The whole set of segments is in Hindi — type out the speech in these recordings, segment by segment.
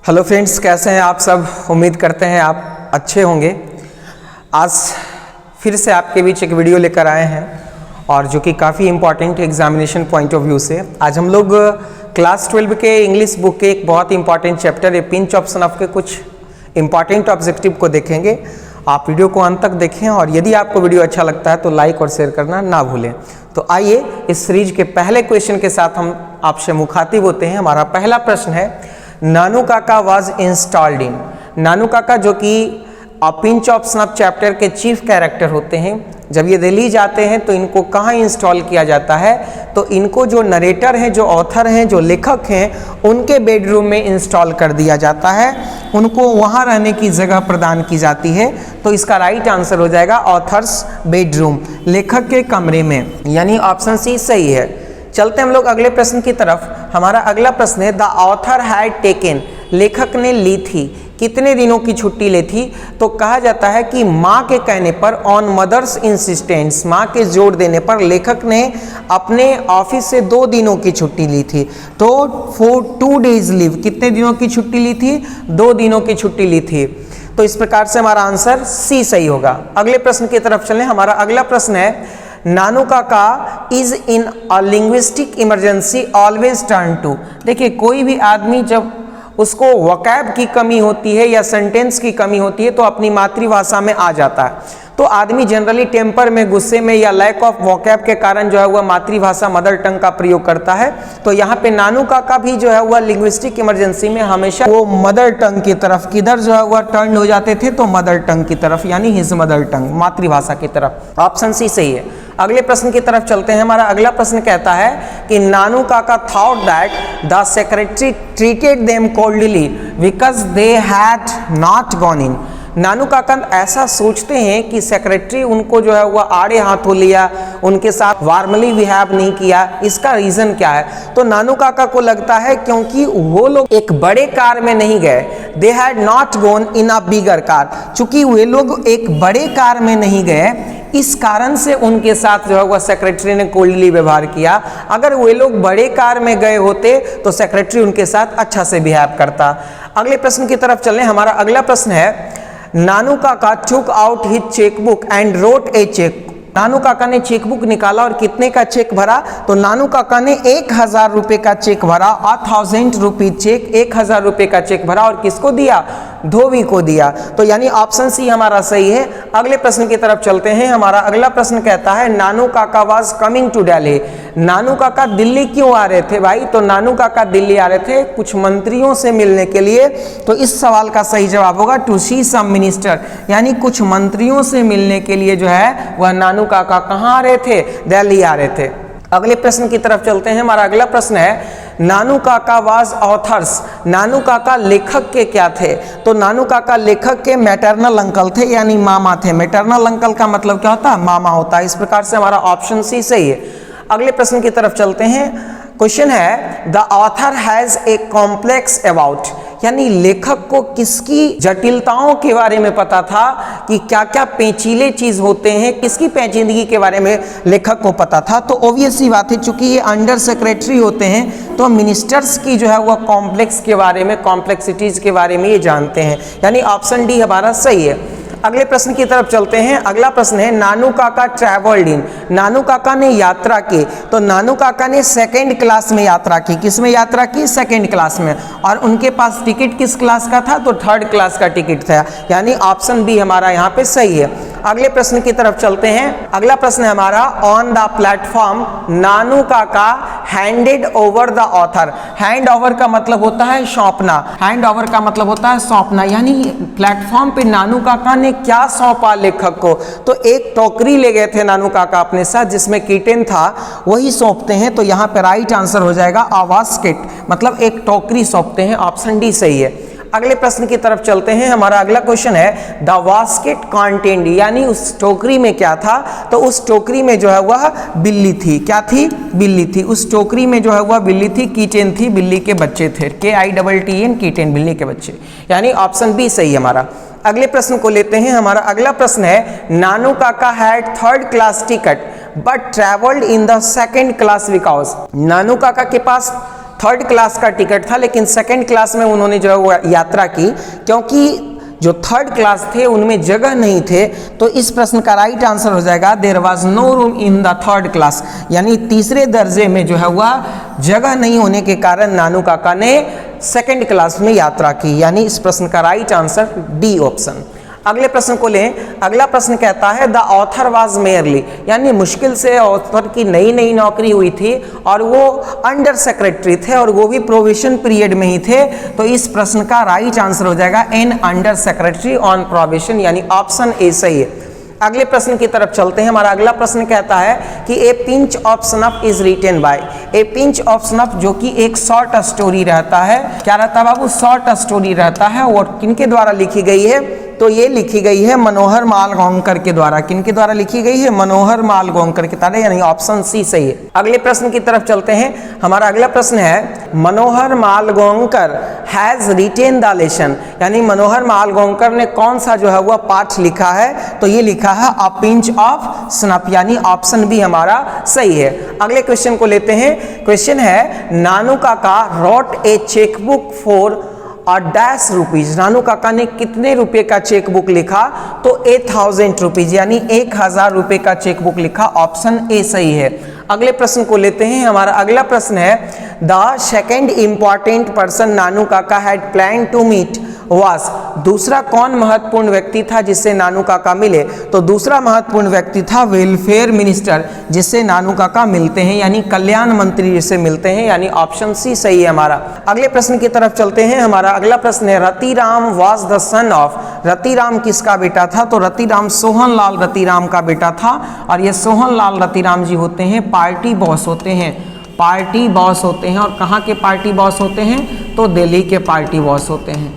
हेलो फ्रेंड्स, कैसे हैं आप सब। उम्मीद करते हैं आप अच्छे होंगे। आज फिर से आपके बीच एक वीडियो लेकर आए हैं और जो कि काफ़ी important examination point of view से। आज हम लोग क्लास 12 के इंग्लिश बुक के एक बहुत important chapter A pinch option of के कुछ इंपॉर्टेंट ऑब्जेक्टिव को देखेंगे। आप वीडियो को अंत तक देखें और यदि आपको वीडियो अच्छा लगता है तो लाइक और शेयर करना ना भूलें। तो आइए इस सीरीज के पहले क्वेश्चन के साथ हम आपसे मुखातिब होते हैं। हमारा पहला प्रश्न है, Nanu Kaka was installed in. Nanu Kaka जो कि पिंच ऑप्शन ऑफ चैप्टर के चीफ कैरेक्टर होते हैं, जब ये दिल्ली जाते हैं तो इनको कहाँ इंस्टॉल किया जाता है? तो इनको जो नरेटर हैं, जो ऑथर हैं, जो लेखक हैं, उनके बेडरूम में इंस्टॉल कर दिया जाता है। उनको वहाँ रहने की जगह प्रदान की जाती है। तो इसका राइट आंसर हो जाएगा ऑथर्स बेडरूम, लेखक के कमरे में, यानी ऑप्शन सी सही है। चलते हम लोग अगले प्रश्न की तरफ। हमारा अगला प्रश्न है, द ऑथर हैड टेकन। लेखक ने ली थी, कितने दिनों की छुट्टी ली थी? तो कहा जाता है कि माँ के कहने पर, ऑन मदर्स इंसिस्टेंस, माँ के जोर देने पर लेखक ने अपने ऑफिस से 2 दिनों की छुट्टी ली थी। तो फॉर 2 days लीव, कितने दिनों की छुट्टी ली थी? 2 दिनों की छुट्टी ली थी। तो इस प्रकार से हमारा आंसर सी सही होगा। अगले प्रश्न की तरफ चलें। हमारा अगला प्रश्न है, Nanu Kaka is in a linguistic emergency always turn to. देखिए, कोई भी आदमी जब उसको वोकैब की कमी होती है या सेंटेंस की कमी होती है तो अपनी मातृभाषा में आ जाता है। तो आदमी जनरली टेम्पर में, गुस्से में या लैक ऑफ वोकैब के कारण जो है वह मातृभाषा मदर टंग का प्रयोग करता है। तो यहाँ पे नानू काका भी जो है वह लिंग्विस्टिक इमरजेंसी में हमेशा वो मदर टंग की तरफ, किधर जो है वह टर्न हो जाते थे? तो मदर टंग की तरफ, यानी हिज मदर टंग, मातृभाषा की तरफ। ऑप्शन सी सही है। अगले प्रश्न की तरफ चलते हैं। हमारा अगला प्रश्न कहता है कि Nanu Kaka thought that the secretary treated them coldly because they had not gone in. Nanu Kaka ऐसा सोचते हैं कि सेक्रेटरी उनको जो है वह आड़े हाथों लिया, उनके साथ वार्मली बिहेव नहीं किया। इसका रीजन क्या है? तो नानू काका को लगता है क्योंकि वो लोग एक बड़े कार में नहीं गए, दे had not gone in a bigger car. चूंकि वे लोग एक बड़े कार में नहीं गए, इस कारण से उनके साथ जो है वह सेक्रेटरी ने कोल्डली व्यवहार किया। अगर वे लोग बड़े कार में गए होते तो सेक्रेटरी उनके साथ अच्छा से बिहेव करता। अगले प्रश्न की तरफ चलें। हमारा अगला प्रश्न है, नानू काका took out his checkbook and wrote a check। नानू काका ने चेकबुक निकाला और कितने का चेक भरा? तो नानू काका ने 1000 रुपए का चेक भरा। 1000 रुपये चेक, 1000 रुपए का चेक भरा और किसको दिया? धोबी को दिया। तो यानी ऑप्शन सी हमारा सही है। अगले प्रश्न की तरफ चलते हैं। हमारा अगला प्रश्न कहता है, Nanu Kaka was coming to Delhi. नानू काका दिल्ली क्यों आ रहे थे भाई? तो नानू काका दिल्ली आ रहे थे कुछ मंत्रियों से मिलने के लिए। तो इस सवाल का सही जवाब होगा टू सी सम मिनिस्टर, यानी कुछ मंत्रियों से मिलने के लिए जो है वह नानू काका कहाँ आ रहे थे? दिल्ली आ रहे थे। अगले प्रश्न की तरफ चलते हैं। हमारा अगला प्रश्न है, नानू काका वाज ऑथर्स। नानू काका लेखक के क्या थे? तो नानू काका लेखक के मैटरनल अंकल थे, यानी मामा थे। मैटरनल अंकल का मतलब क्या होता है? मामा होता है। इस प्रकार से हमारा ऑप्शन सी सही है। अगले प्रश्न की तरफ चलते हैं। क्वेश्चन है, the author has a complex about, यानी लेखक को किसकी जटिलताओं के बारे में पता था कि क्या क्या पेचीले चीज होते हैं, किसकी पेचीदगी के बारे में लेखक को पता था? तो ऑब्वियस सी बात है, चूंकि ये अंडर सेक्रेटरी होते हैं तो मिनिस्टर्स की जो है वह कॉम्प्लेक्स के बारे में, कॉम्प्लेक्सिटीज के बारे में ये जानते हैं, यानी ऑप्शन डी हमारा सही है। अगले प्रश्न की तरफ चलते हैं। अगला प्रश्न है, नानू काका ट्रैवल्ड इन। नानू काका ने यात्रा की। तो नानू काका ने 2nd क्लास में यात्रा की। किस में यात्रा की? 2nd क्लास में। और उनके पास टिकट किस क्लास का था? तो 3rd क्लास का टिकट था, यानी ऑप्शन बी हमारा यहाँ पे सही है। अगले प्रश्न की तरफ चलते हैं। अगला प्रश्न है हमारा, on the platform Nanu Kaka handed over the author. Hand over का मतलब होता है सौंपना। हैंड ओवर का मतलब होता है सौंपना, यानी प्लेटफॉर्म पे नानू काका ने क्या सौंपा लेखक को? तो एक टोकरी ले गए थे नानू काका अपने साथ जिसमें कीटेन था, वही सौंपते हैं। तो यहाँ पे राइट आंसर हो जाएगा अ बास्केट, मतलब एक टोकरी सौंपते हैं। ऑप्शन डी सही है। अगले प्रश्न की तरफ चलते हैं। हमारा अगला क्वेश्चन है, द बास्केट कंटेन्ड, यानी उस टोकरी में क्या था? तो उस टोकरी में जो है वह बिल्ली थी। क्या थी? बिल्ली थी। उस टोकरी में जो है वह बिल्ली थी, कीटेन थी, बिल्ली के बच्चे थे। KITTEN, कीटेन, बिल्ली के बच्चे, यानी ऑप्शन बी सही है हमारा। अगले प्रश्न को लेते हैं। हमारा अगला प्रश्न है, Nanu Kaka had 3rd class ticket but travelled in the 2nd class because. Nanu Kaka के पास थर्ड क्लास का टिकट था, लेकिन सेकंड क्लास में उन्होंने जो है वो यात्रा की, क्योंकि जो थर्ड क्लास थे उनमें जगह नहीं थे। तो इस प्रश्न का राइट आंसर हो जाएगा there was no room in the third class, यानी तीसरे दर्जे में जो है वह जगह नहीं होने के कारण नानू काका ने सेकंड क्लास में यात्रा की, यानी इस प्रश्न का राइट आंसर डी ऑप्शन। अगले प्रश्न को लें। अगला प्रश्न कहता है द ऑथर वाज मेयरली, यानी मुश्किल से ऑथर की नई नई नौकरी हुई थी और वो अंडर सेक्रेटरी थे और वो भी प्रोविशन पीरियड में ही थे। तो इस प्रश्न का राइट आंसर हो जाएगा an under secretary on probation, यानी ऑप्शन ए सही है। अगले प्रश्न की तरफ चलते हैं। हमारा अगला प्रश्न कहता है कि a pinch of snuff is written by, a pinch of snuff जो कि एक शॉर्ट स्टोरी रहता है, क्या रहता है बाबू, शॉर्ट स्टोरी रहता है, और किनके द्वारा लिखी गई है, तो ये लिखी गई है मनोहर मालगांवकर के द्वारा। किनके द्वारा लिखी गई है, मनोहर मालगांवकर के द्वारा, यानी ऑप्शन सी सही है। अगले प्रश्न की तरफ चलते हैं। हमारा अगला प्रश्न है Manohar Malgonkar has written the lesson, यानी मनोहर मालगांवकर ने कौन सा जो है वह पाठ लिखा है, तो ये लिखा है अ पिंच ऑफ स्नफ, यानी ऑप्शन बी हमारा सही है। अगले क्वेश्चन को लेते हैं। क्वेश्चन है नानू काका रोट ए चेकबुक फॉर और डैश रुपीज, नानू काका ने कितने रुपए का चेक बुक लिखा, तो 8000 रुपीज, यानी 1000 रुपए का चेक बुक लिखा, ऑप्शन ए सही है। अगले प्रश्न को लेते हैं। हमारा अगला प्रश्न है the second important person Nanu Kaka had plan to meet वास, दूसरा कौन महत्वपूर्ण व्यक्ति था जिससे नानू काका मिले, तो दूसरा महत्वपूर्ण व्यक्ति था वेलफेयर मिनिस्टर, जिससे नानू काका मिलते हैं, यानी कल्याण मंत्री जिससे मिलते हैं, यानी ऑप्शन सी सही है हमारा। अगले प्रश्न की तरफ चलते हैं। हमारा अगला प्रश्न है Ratiram was the son of, Ratiram किसका बेटा था, तो रतिराम सोहनलाल रतिराम का बेटा था, और ये सोहनलाल रतिराम जी होते हैं पार्टी बॉस होते हैं, पार्टी बॉस होते हैं, और कहाँ के पार्टी बॉस होते हैं, तो दिल्ली के पार्टी बॉस होते हैं।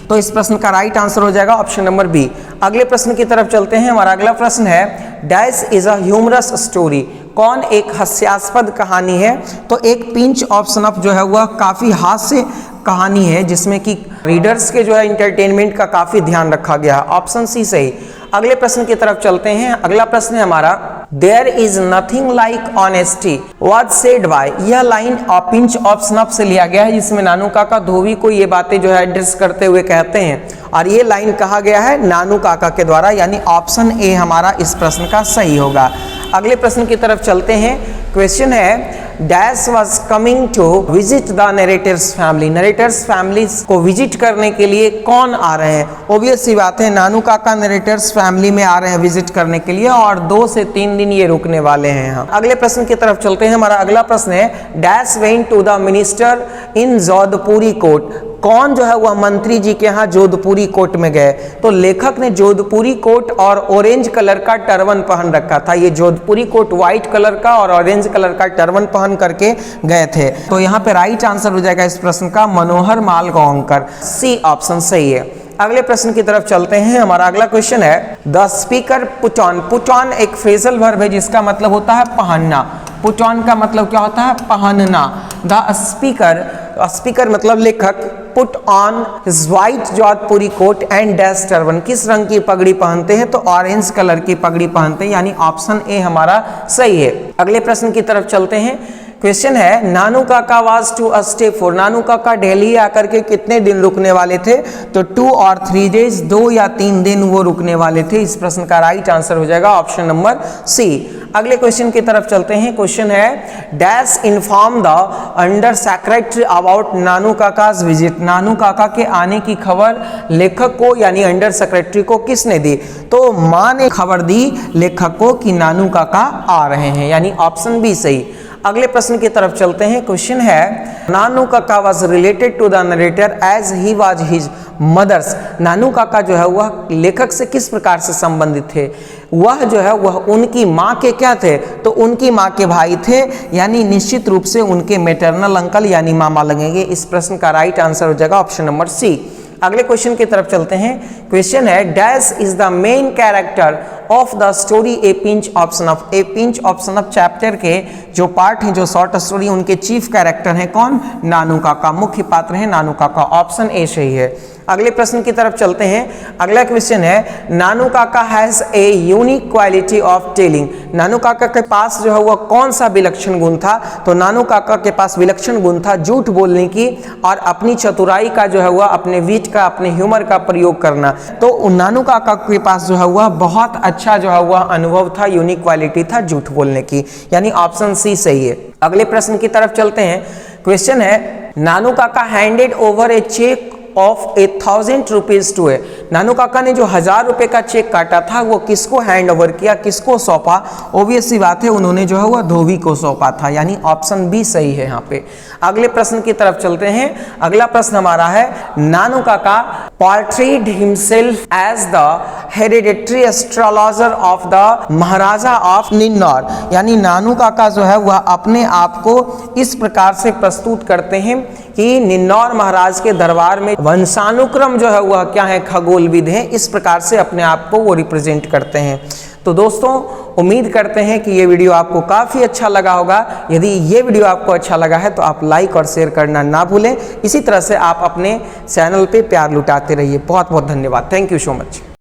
तो इस प्रश्न का राइट आंसर हो जाएगा ऑप्शन नंबर बी। अगले प्रश्न की तरफ चलते हैं। हमारा अगला प्रश्न है dash is a humorous story, कौन एक हास्यास्पद कहानी है, तो एक पिंच ऑफ स्नफ जो है वह काफ़ी हास्य कहानी है, जिसमें कि रीडर्स के जो है इंटरटेनमेंट का काफ़ी ध्यान रखा गया है, ऑप्शन सी सही। अगले प्रश्न की तरफ चलते हैं। अगला प्रश्न है हमारा there is nothing like honesty was said by, यह लाइन पिंच ऑफ स्नफ से लिया गया है, जिसमें नानू काका धोबी को ये बातें जो है एड्रेस करते हुए कहते हैं, और ये लाइन कहा गया है नानू काका के द्वारा, यानी ऑप्शन ए हमारा इस प्रश्न का सही होगा। अगले प्रश्न की तरफ चलते हैं। क्वेश्चन है dash was coming to visit the narrator's family, narrator's family को विजिट करने के लिए कौन आ रहे हैं, ऑब्वियस सी बात है नानू काका नरेटर्स फैमिली में आ रहे हैं विजिट करने के लिए, और 2 से 3 दिन ये रुकने वाले हैं यहाँ। अगले प्रश्न की तरफ चलते हैं। हमारा अगला प्रश्न है dash went to the minister in Jodhpuri coat, कौन जो है वह मंत्री जी के यहाँ जोधपुरी कोर्ट में गए, तो लेखक ने जोधपुरी कोट और ऑरेंज कलर का टर्बन पहन रखा था, ये जोधपुरी कोट व्हाइट कलर का और ऑरेंज कलर का टर्बन पहन करके गए थे। तो यहाँ पे राइट आंसर हो जाएगा इस प्रश्न का मनोहर मालगांवकर, सी ऑप्शन सही है। अगले प्रश्न की तरफ चलते हैं। हमारा अगला क्वेश्चन है the speaker put on, put on एक फ्रेजल वर्ब है जिसका मतलब होता है पहनना, पुट ऑन का मतलब क्या होता है, पहनना। द स्पीकर, स्पीकर मतलब लेखक, put on his white Jodhpuri coat and dash turban, किस रंग की पगड़ी पहनते हैं, तो ऑरेंज कलर की पगड़ी पहनते हैं, यानी ऑप्शन ए हमारा सही है। अगले प्रश्न की तरफ चलते हैं। क्वेश्चन है Nanu Kaka was to stay for, नानू काका दिल्ली आकर के कितने दिन रुकने वाले थे, तो 2 और 3 डेज, 2 या 3 दिन वो रुकने वाले थे। इस प्रश्न का राइट आंसर हो जाएगा ऑप्शन नंबर सी। अगले क्वेश्चन की तरफ चलते हैं। क्वेश्चन है dash inform the under secretary about Nanu Kaka's visit, Nanu Kaka के आने की खबर लेखक को यानी अंडर सेक्रेटरी को किसने दी, तो माँ ने खबर दी लेखक को कि नानू काका आ रहे हैं, यानी ऑप्शन बी सही। अगले प्रश्न की तरफ चलते हैं। क्वेश्चन है Nanu Kaka was related to the narrator as he was his mother's, Nanu Kaka जो है वह लेखक से किस प्रकार से संबंधित थे, वह जो है वह उनकी माँ के क्या थे, तो उनकी माँ के भाई थे, यानी निश्चित रूप से उनके मैटरनल अंकल यानी मामा लगेंगे। इस प्रश्न का राइट आंसर हो जाएगा ऑप्शन नंबर सी। अगले क्वेश्चन की तरफ चलते हैं। क्वेश्चन है dash is the main character of the story a pinch of snuff. A pinch of snuff chapter के जो पार्ट हैं, जो शॉर्ट स्टोरी, उनके चीफ कैरेक्टर हैं कौन? नानू काका, मुख्य पात्र हैं नानू काका। ऑप्शन ए सही है। अगले प्रश्न की तरफ चलते हैं। अगला क्वेश्चन है Nanu Kaka has a unique quality of telling. Nanu Kaka के पास जो है वह कौन सा विलक्षण गुण था? तो नानू काका के पास विलक्षण गुण था झूठ बोलने की और अपनी चतुराई का जो है वह, अपने विट का, अपने ह्यूमर का प्रयोग करना। तो नानू काका के पास जो है वह बहुत अच्छा जो है वह अनुभव था, यूनिक क्वालिटी था झूठ बोलने की, यानी ऑप्शन सी सही है। अगले प्रश्न की तरफ चलते हैं। क्वेश्चन है Nanu Kaka handed over a cheque of 1000 rupees to a. Nanu Kaka ने जो 1000 रुपए का चेक काटा था वो किसको हैंड ओवर किया, किसको सौंपा? ऑब्वियस सी बात है, उन्होंने जो है वो धोबी को सौंपा था, यानी ऑप्शन बी सही है यहाँ पे। अगले प्रश्न की तरफ चलते हैं। अगला प्रश्न हमारा है Nanu Kaka portrayed himself as the hereditary astrologer of the Maharaja of Ninnaur. यानी नानू काका जो है वह अपने आप को इस प्रकार से प्रस्तुत करते हैं कि निन्नौर महाराज के दरबार में वंशानुक्रम जो है वह क्या है, खगोलविद है। इस प्रकार से अपने आप को वो रिप्रेजेंट करते हैं। तो दोस्तों उम्मीद करते हैं कि ये वीडियो आपको काफ़ी अच्छा लगा होगा। यदि ये वीडियो आपको अच्छा लगा है तो आप लाइक और शेयर करना ना भूलें। इसी तरह से आप अपने चैनल पे प्यार लुटाते रहिए। बहुत बहुत धन्यवाद। Thank you so much.